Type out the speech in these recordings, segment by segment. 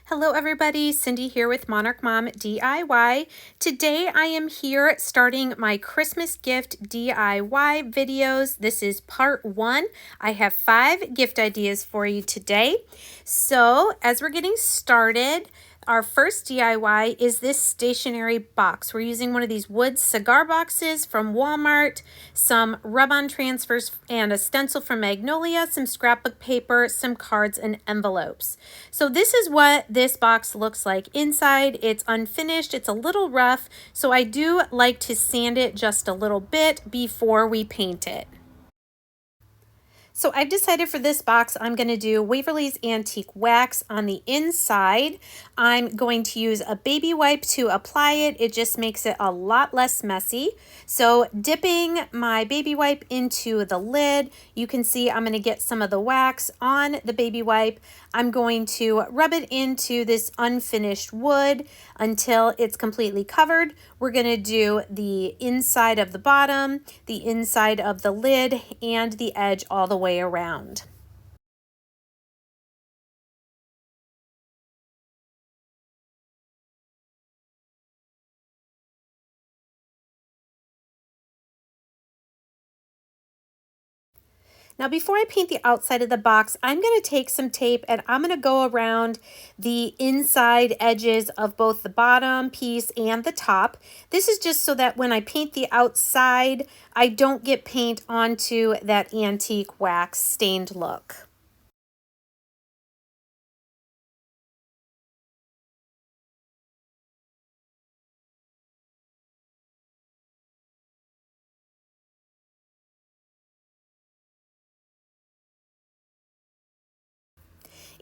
Hello everybody, Cindy here with Monarch Mom DIY. Today I am here starting my Christmas gift DIY videos. This is part 1. I have 5 gift ideas for you today. So as we're getting started, our first DIY is this stationery box. We're using one of these wood cigar boxes from Walmart, some rub-on transfers and a stencil from Magnolia, some scrapbook paper, some cards and envelopes. So this is what this box looks like inside. It's unfinished, it's a little rough, so I do like to sand it just a little bit before we paint it. So I've decided for this box, I'm going to do Waverly's Antique Wax on the inside. I'm going to use a baby wipe to apply it. It just makes it a lot less messy. So dipping my baby wipe into the lid, you can see I'm going to get some of the wax on the baby wipe. I'm going to rub it into this unfinished wood until it's completely covered. We're going to do the inside of the bottom, the inside of the lid, and the edge all the way around. Now before I paint the outside of the box, I'm going to take some tape and I'm going to go around the inside edges of both the bottom piece and the top. This is just so that when I paint the outside, I don't get paint onto that antique wax stained look.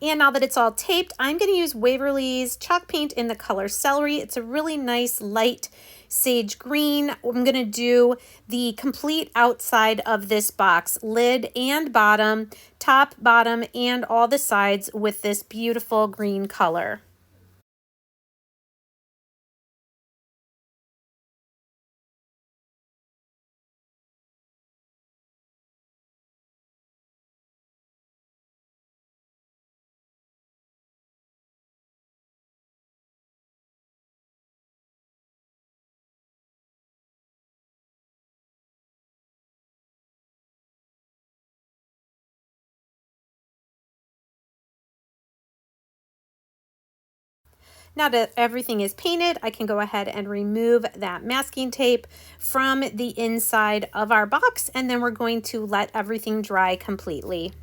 And now that it's all taped, I'm going to use Waverly's chalk paint in the color Celery. It's a really nice light sage green. I'm going to do the complete outside of this box, lid and bottom, top, bottom, and all the sides with this beautiful green color. Now that everything is painted, I can go ahead and remove that masking tape from the inside of our box, and then we're going to let everything dry completely.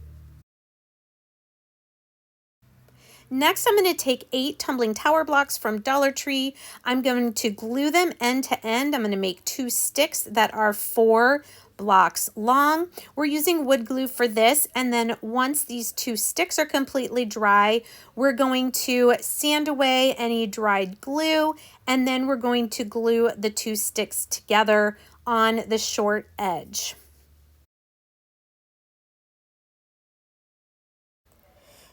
Next, I'm going to take 8 tumbling tower blocks from Dollar Tree. I'm going to glue them end to end. I'm going to make 2 sticks that are 4 blocks long. We're using wood glue for this, and then once these 2 sticks are completely dry, we're going to sand away any dried glue, and then we're going to glue the 2 sticks together on the short edge.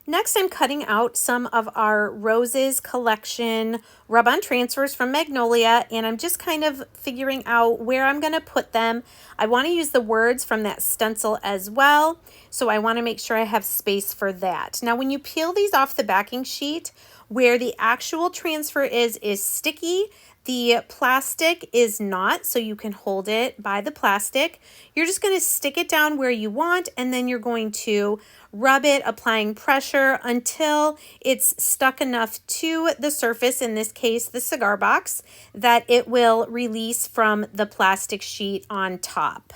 Next, I'm cutting out some of our Roses collection rub-on transfers from Magnolia, and I'm just kind of figuring out where I'm going to put them. I want to use the words from that stencil as well, so I want to make sure I have space for that. Now, when you peel these off the backing sheet, where the actual transfer is sticky, the plastic is not, so you can hold it by the plastic. You're just going to stick it down where you want, and then you're going to rub it, applying pressure until it's stuck enough to the surface, in this case the cigar box, that it will release from the plastic sheet on top.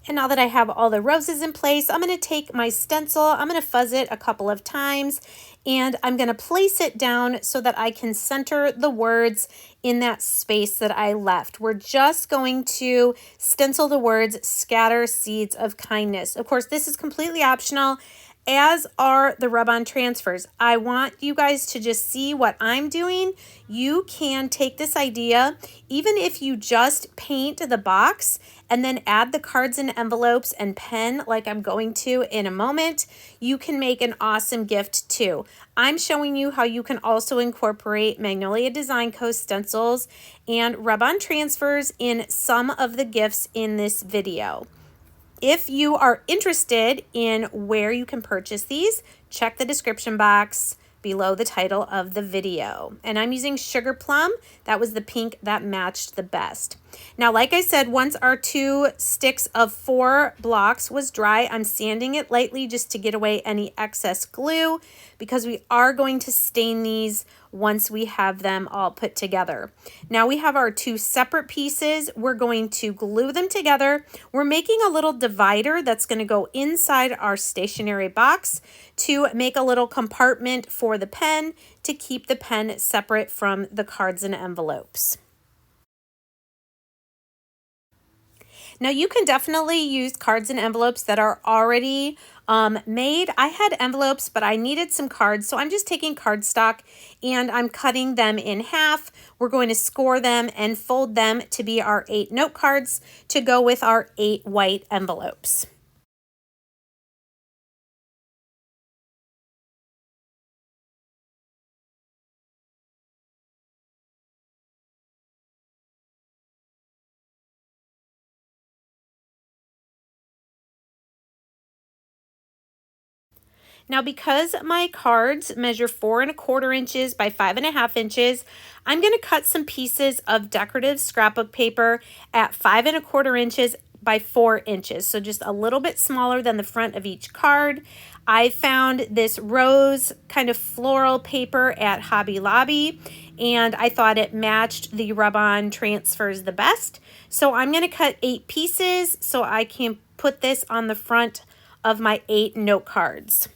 And now that I have all the roses in place, I'm going to take my stencil, I'm going to fuzz it a couple of times, and I'm going to place it down so that I can center the words in that space that I left. We're just going to stencil the words, scatter seeds of kindness. Of course, this is completely optional, as are the rub-on transfers. I want you guys to just see what I'm doing. You can take this idea, even if you just paint the box and then add the cards and envelopes and pen like I'm going to in a moment, you can make an awesome gift too. I'm showing you how you can also incorporate Magnolia Design Co. stencils and rub-on transfers in some of the gifts in this video. If you are interested in where you can purchase these, check the description box below the title of the video. And I'm using Sugar Plum. That was the pink that matched the best. Now, like I said, once our 2 sticks of 4 blocks was dry, I'm sanding it lightly just to get away any excess glue, because we are going to stain these once we have them all put together. Now we have our 2 separate pieces. We're going to glue them together. We're making a little divider that's going to go inside our stationery box to make a little compartment for the pen to keep the pen separate from the cards and envelopes. Now you can definitely use cards and envelopes that are already made. I had envelopes, but I needed some cards, so I'm just taking cardstock and I'm cutting them in half. We're going to score them and fold them to be our 8 note cards to go with our 8 white envelopes. Now, because my cards measure 4 1/4 inches by 5 1/2 inches, I'm going to cut some pieces of decorative scrapbook paper at 5 1/4 inches by 4 inches. So just a little bit smaller than the front of each card. I found this rose kind of floral paper at Hobby Lobby, and I thought it matched the rub-on transfers the best. So I'm going to cut 8 pieces so I can put this on the front of my 8 note cards.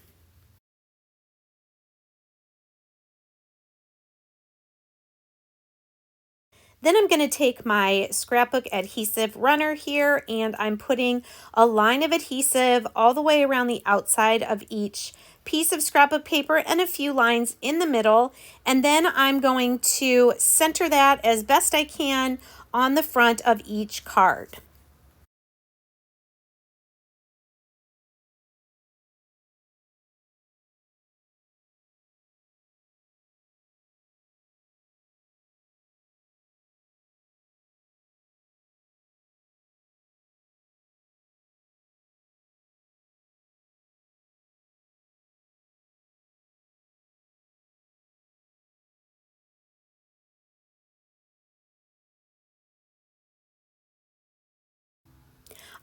Then I'm going to take my scrapbook adhesive runner here, and I'm putting a line of adhesive all the way around the outside of each piece of scrapbook paper and a few lines in the middle. And then I'm going to center that as best I can on the front of each card.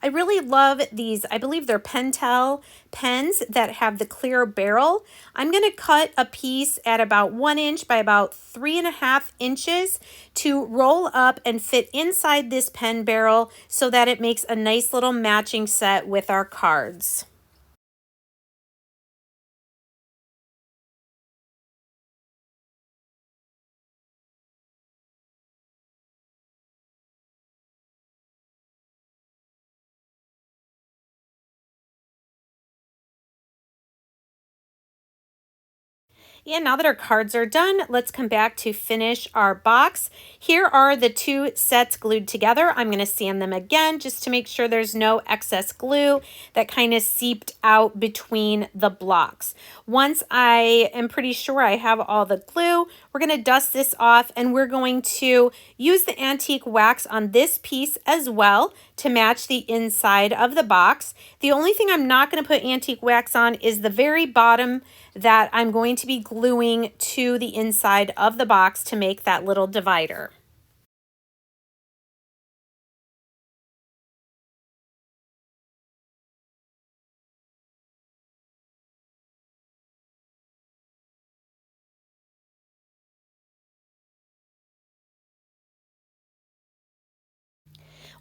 I really love these. I believe they're Pentel pens that have the clear barrel. I'm going to cut a piece at about 1 inch by about 3 1/2 inches to roll up and fit inside this pen barrel so that it makes a nice little matching set with our cards. And now that our cards are done, let's come back to finish our box. Here are the 2 sets glued together. I'm going to sand them again just to make sure there's no excess glue that kind of seeped out between the blocks. Once I am pretty sure I have all the glue, we're going to dust this off, and we're going to use the antique wax on this piece as well to match the inside of the box. The only thing I'm not going to put antique wax on is the very bottom that I'm going to be gluing to the inside of the box to make that little divider.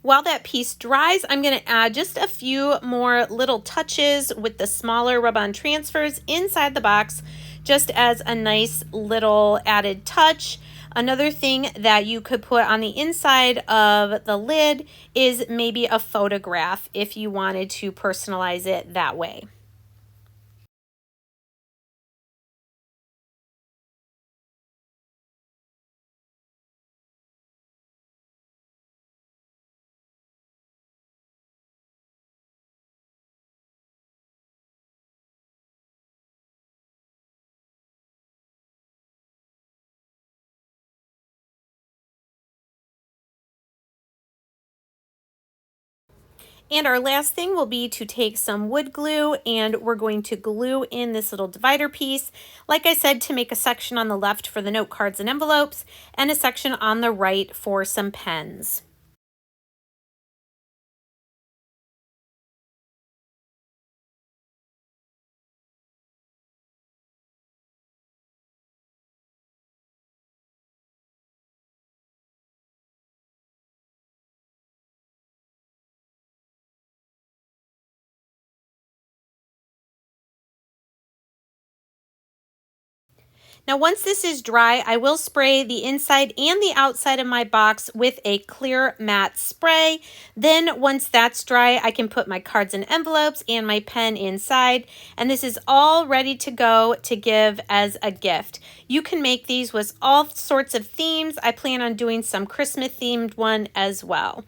While that piece dries, I'm going to add just a few more little touches with the smaller rub-on transfers inside the box, just as a nice little added touch. Another thing that you could put on the inside of the lid is maybe a photograph if you wanted to personalize it that way. And our last thing will be to take some wood glue, and we're going to glue in this little divider piece, like I said, to make a section on the left for the note cards and envelopes, and a section on the right for some pens. Now, once this is dry, I will spray the inside and the outside of my box with a clear matte spray. Then once that's dry, I can put my cards and envelopes and my pen inside, and this is all ready to go to give as a gift. You can make these with all sorts of themes. I plan on doing some Christmas themed one as well.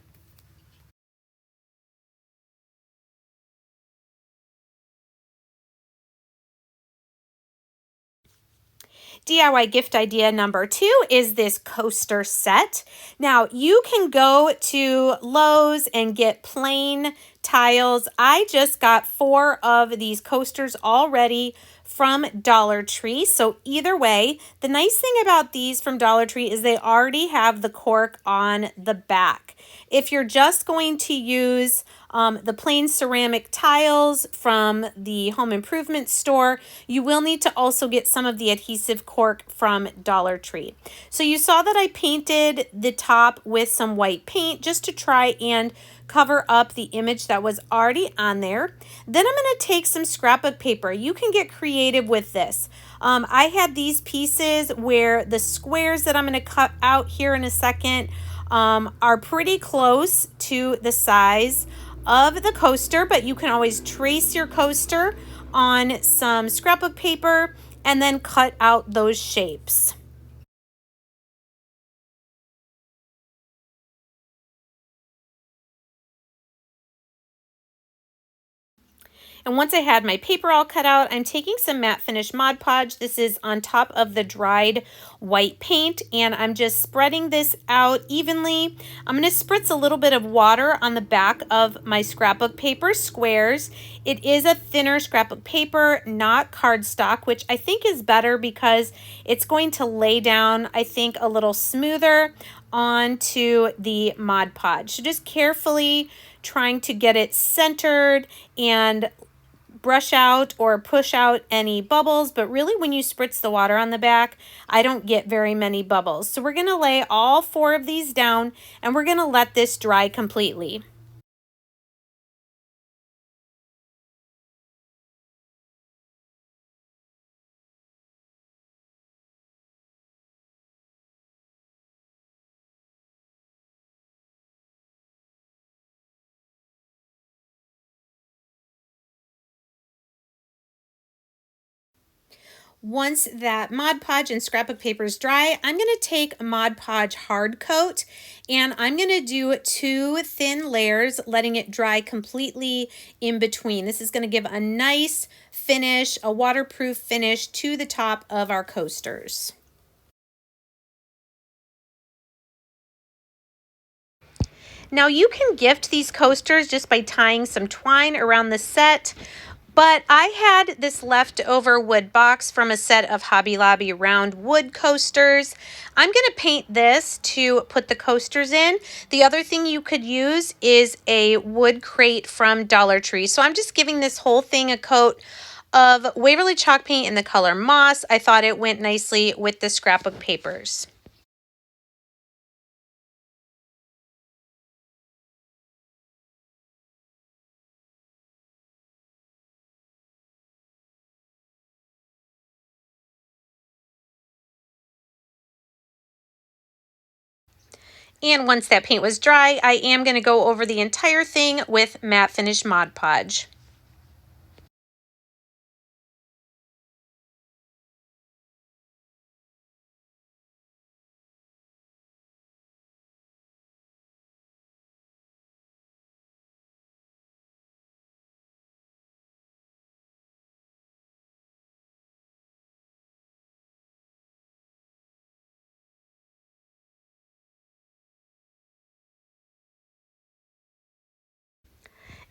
DIY gift idea number 2 is this coaster set. Now, you can go to Lowe's and get plain tiles. I just got 4 of these coasters already from Dollar Tree. So either way, the nice thing about these from Dollar Tree is they already have the cork on the back. If you're just going to use the plain ceramic tiles from the home improvement store, you will need to also get some of the adhesive cork from Dollar Tree. So you saw that I painted the top with some white paint just to try and cover up the image that was already on there. Then I'm going to take some scrapbook paper. You can get creative with this. I had these pieces where the squares that I'm going to cut out here in a second are pretty close to the size of the coaster, but you can always trace your coaster on some scrapbook paper and then cut out those shapes. And once I had my paper all cut out, I'm taking some matte finish Mod Podge. This is on top of the dried white paint, and I'm just spreading this out evenly. I'm going to spritz a little bit of water on the back of my scrapbook paper squares. It is a thinner scrapbook paper, not cardstock, which I think is better because it's going to lay down, I think, a little smoother onto the Mod Podge. So just carefully trying to get it centered and brush out or push out any bubbles, but really when you spritz the water on the back, I don't get very many bubbles. So we're going to lay all 4 of these down, and we're going to let this dry completely. Once that Mod Podge and scrapbook paper is dry, I'm going to take Mod Podge hard coat, and I'm going to do 2 thin layers, letting it dry completely in between. This is going to give a nice finish, a waterproof finish to the top of our coasters. Now you can gift these coasters just by tying some twine around the set, but I had this leftover wood box from a set of Hobby Lobby round wood coasters. I'm going to paint this to put the coasters in. The other thing you could use is a wood crate from Dollar Tree. So I'm just giving this whole thing a coat of Waverly chalk paint in the color moss. I thought it went nicely with the scrapbook papers. And once that paint was dry, I am going to go over the entire thing with matte finish Mod Podge.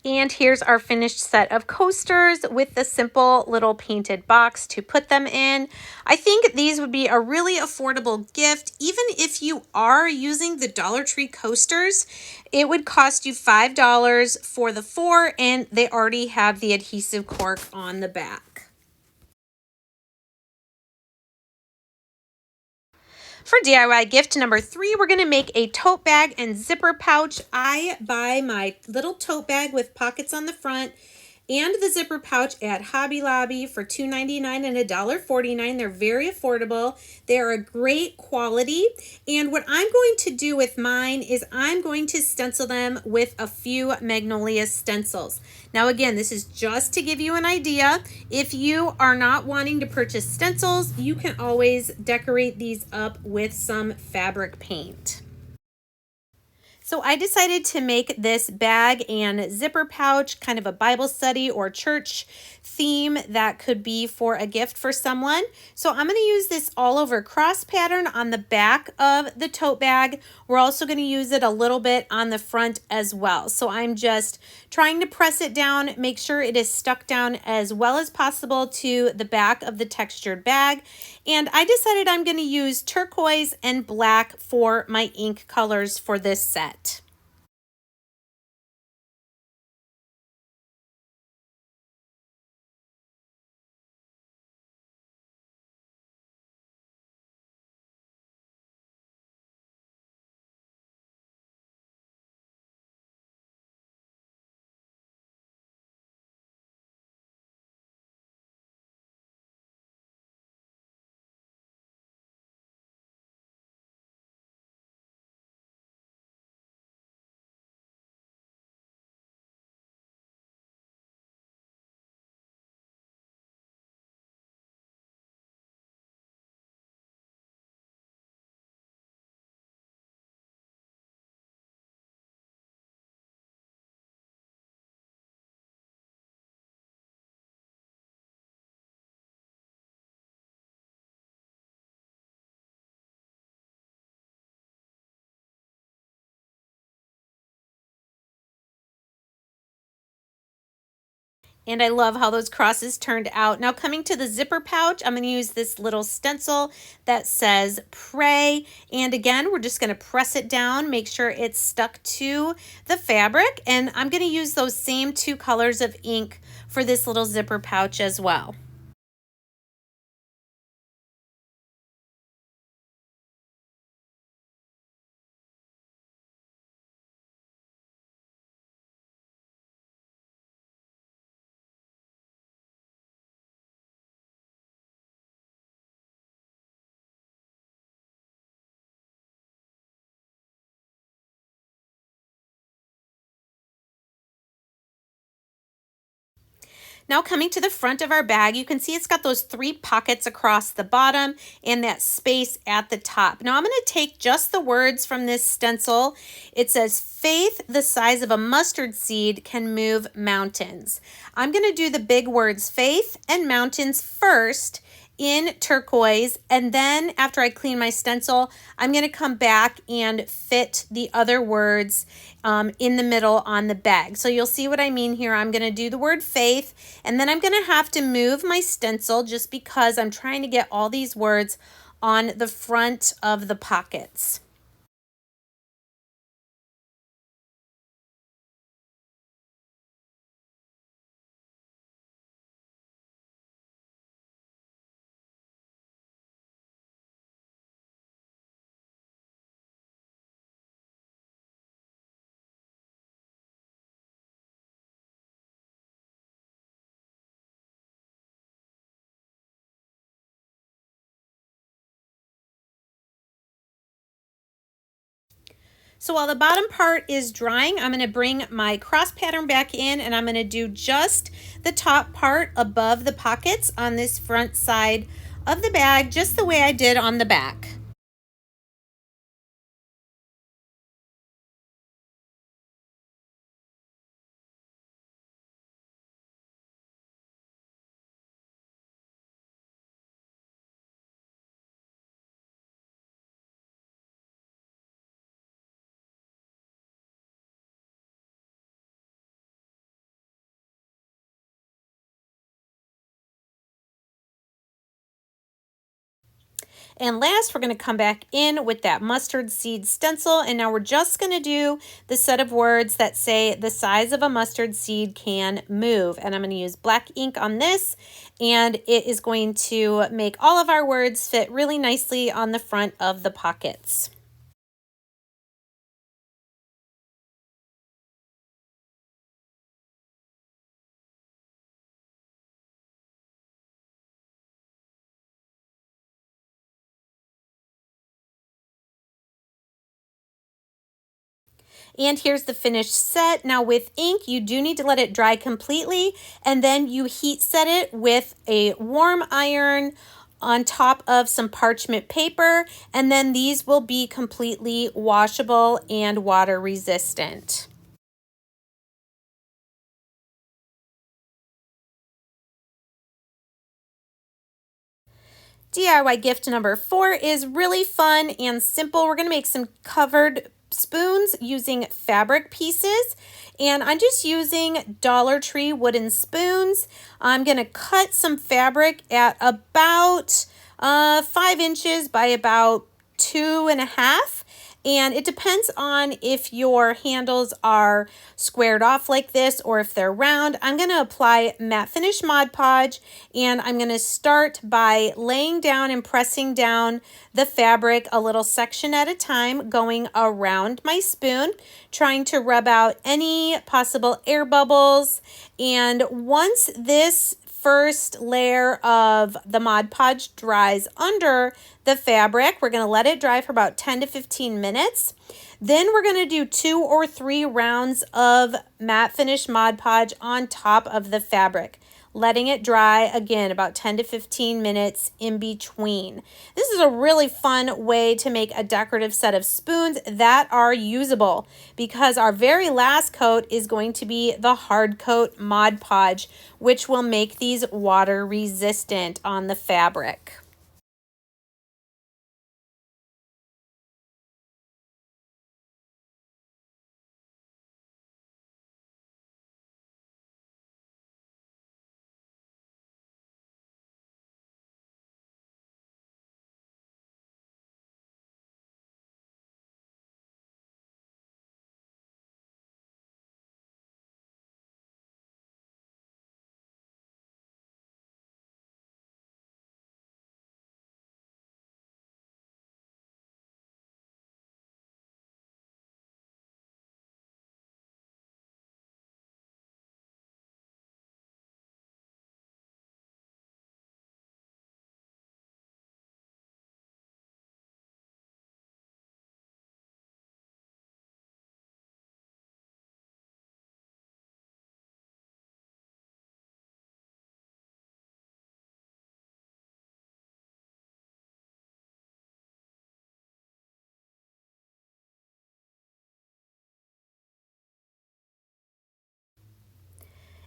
And here's our finished set of coasters with the simple little painted box to put them in. I think these would be a really affordable gift. Even if you are using the Dollar Tree coasters, it would cost you $5 for the 4, and they already have the adhesive cork on the back. For DIY gift number 3, we're going to make a tote bag and zipper pouch. I buy my little tote bag with pockets on the front and the zipper pouch at Hobby Lobby for $2.99 and $1.49. They're very affordable. They're a great quality. And what I'm going to do with mine is I'm going to stencil them with a few Magnolia stencils. Now again, this is just to give you an idea. If you are not wanting to purchase stencils, you can always decorate these up with some fabric paint. So I decided to make this bag and zipper pouch kind of a Bible study or church theme that could be for a gift for someone. So I'm going to use this all over cross pattern on the back of the tote bag. We're also going to use it a little bit on the front as well. So I'm just trying to press it down, make sure it is stuck down as well as possible to the back of the textured bag. And I decided I'm going to use turquoise and black for my ink colors for this set. And I love how those crosses turned out. Now coming to the zipper pouch, I'm going to use this little stencil that says pray. And again, we're just going to press it down, make sure it's stuck to the fabric. And I'm going to use those same 2 colors of ink for this little zipper pouch as well. Now coming to the front of our bag, you can see it's got those 3 pockets across the bottom and that space at the top. Now I'm going to take just the words from this stencil. It says, faith the size of a mustard seed can move mountains. I'm going to do the big words faith and mountains first in turquoise, and then after I clean my stencil, I'm going to come back and fit the other words in the middle on the bag. So you'll see what I mean here. I'm going to do the word faith, and then I'm going to have to move my stencil just because I'm trying to get all these words on the front of the pockets. So while the bottom part is drying, I'm going to bring my cross pattern back in, and I'm going to do just the top part above the pockets on this front side of the bag, just the way I did on the back. And last, we're going to come back in with that mustard seed stencil. And now we're just going to do the set of words that say the size of a mustard seed can move. And I'm going to use black ink on this. And it is going to make all of our words fit really nicely on the front of the pockets. And here's the finished set. Now with ink, you do need to let it dry completely, and then you heat set it with a warm iron on top of some parchment paper, and then these will be completely washable and water resistant. DIY gift number 4 is really fun and simple. We're going to make some covered spoons using fabric pieces, and I'm just using Dollar Tree wooden spoons. I'm going to cut some fabric at about 5 inches by about 2.5. And it depends on if your handles are squared off like this or if they're round. I'm going to apply matte finish Mod Podge, and I'm going to start by laying down and pressing down the fabric a little section at a time, going around my spoon, trying to rub out any possible air bubbles. And once this first layer of the Mod Podge dries under the fabric, we're going to let it dry for about 10 to 15 minutes. Then we're going to do 2 or 3 rounds of matte finish Mod Podge on top of the fabric, letting it dry again about 10 to 15 minutes in between. This is a really fun way to make a decorative set of spoons that are usable, because our very last coat is going to be the hard coat Mod Podge, which will make these water resistant on the fabric.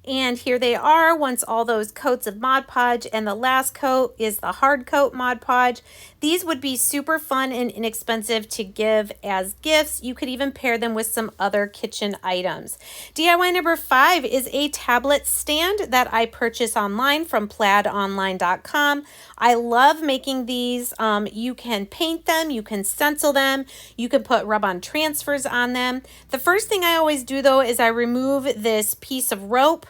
And here they are once all those coats of Mod Podge, and the last coat is the hard coat Mod Podge. These would be super fun and inexpensive to give as gifts. You could even pair them with some other kitchen items. DIY number 5 is a tablet stand that I purchased online from plaidonline.com. I love making these. You can paint them, you can stencil them, you can put rub-on transfers on them. The first thing I always do though is I remove this piece of rope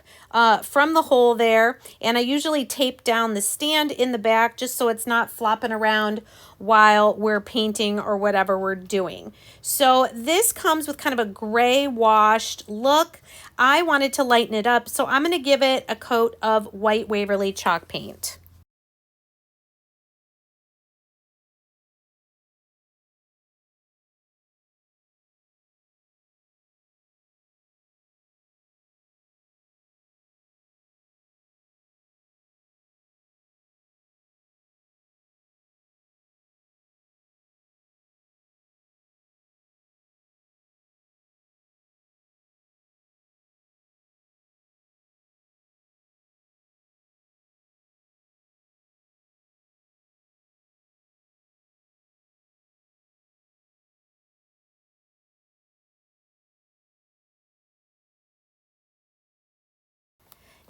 from the hole there, and I usually tape down the stand in the back just so it's not flopping around while we're painting or whatever we're doing. So this comes with kind of a gray washed look. I wanted to lighten it up, so I'm going to give it a coat of white Waverly chalk paint.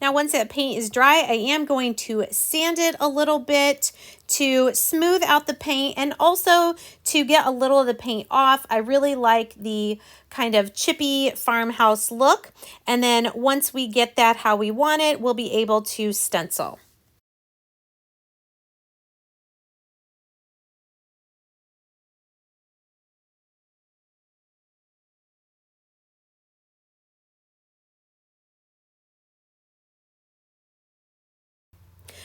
Now, once that paint is dry, I am going to sand it a little bit to smooth out the paint and also to get a little of the paint off. I really like the kind of chippy farmhouse look. And then once we get that how we want it, we'll be able to stencil.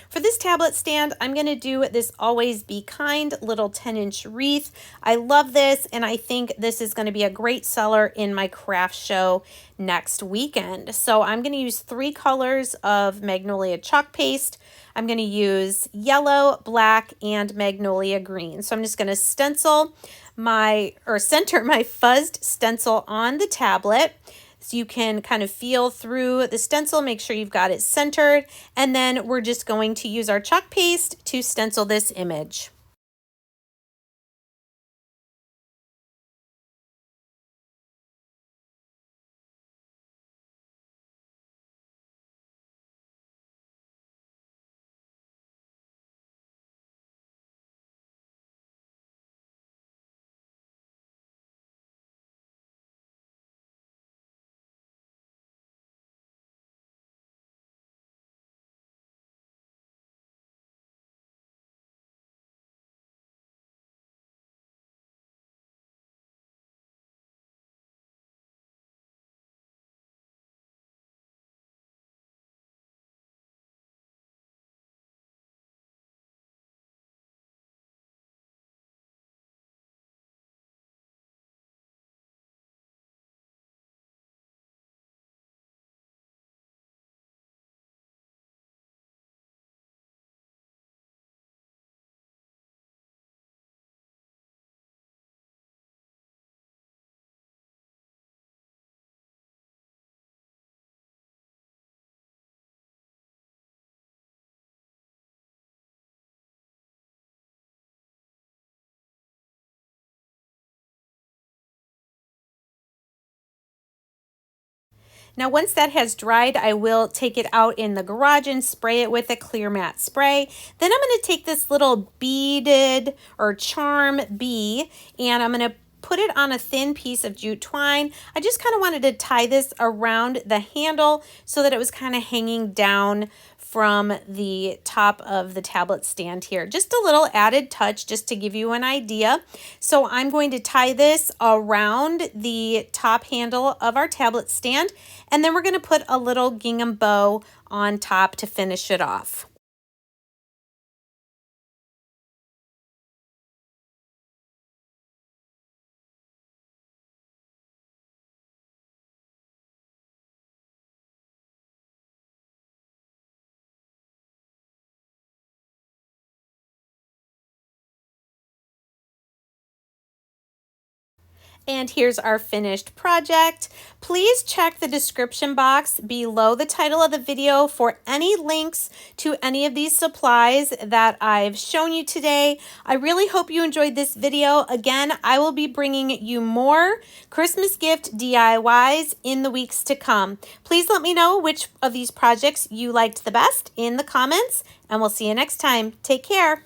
For this tablet stand, I'm going to do this Always Be Kind little 10-inch wreath. I love this, and I think this is going to be a great seller in my craft show next weekend. So I'm going to use 3 colors of Magnolia chalk paste. I'm going to use yellow, black, and Magnolia green. So I'm just going to center my fuzzed stencil on the tablet. So you can kind of feel through the stencil, make sure you've got it centered, and then we're just going to use our chalk paste to stencil this image. Now, once that has dried, I will take it out in the garage and spray it with a clear matte spray. Then I'm going to take this little beaded or charm bee, and I'm going to put it on a thin piece of jute twine. I just kind of wanted to tie this around the handle so that it was kind of hanging down from the top of the tablet stand here. Just a little added touch just to give you an idea. So I'm going to tie this around the top handle of our tablet stand, and then we're going to put a little gingham bow on top to finish it off. And here's our finished project. Please check the description box below the title of the video for any links to any of these supplies that I've shown you today. I really hope you enjoyed this video. Again, I will be bringing you more Christmas gift DIYs in the weeks to come. Please let me know which of these projects you liked the best in the comments, and we'll see you next time. Take care.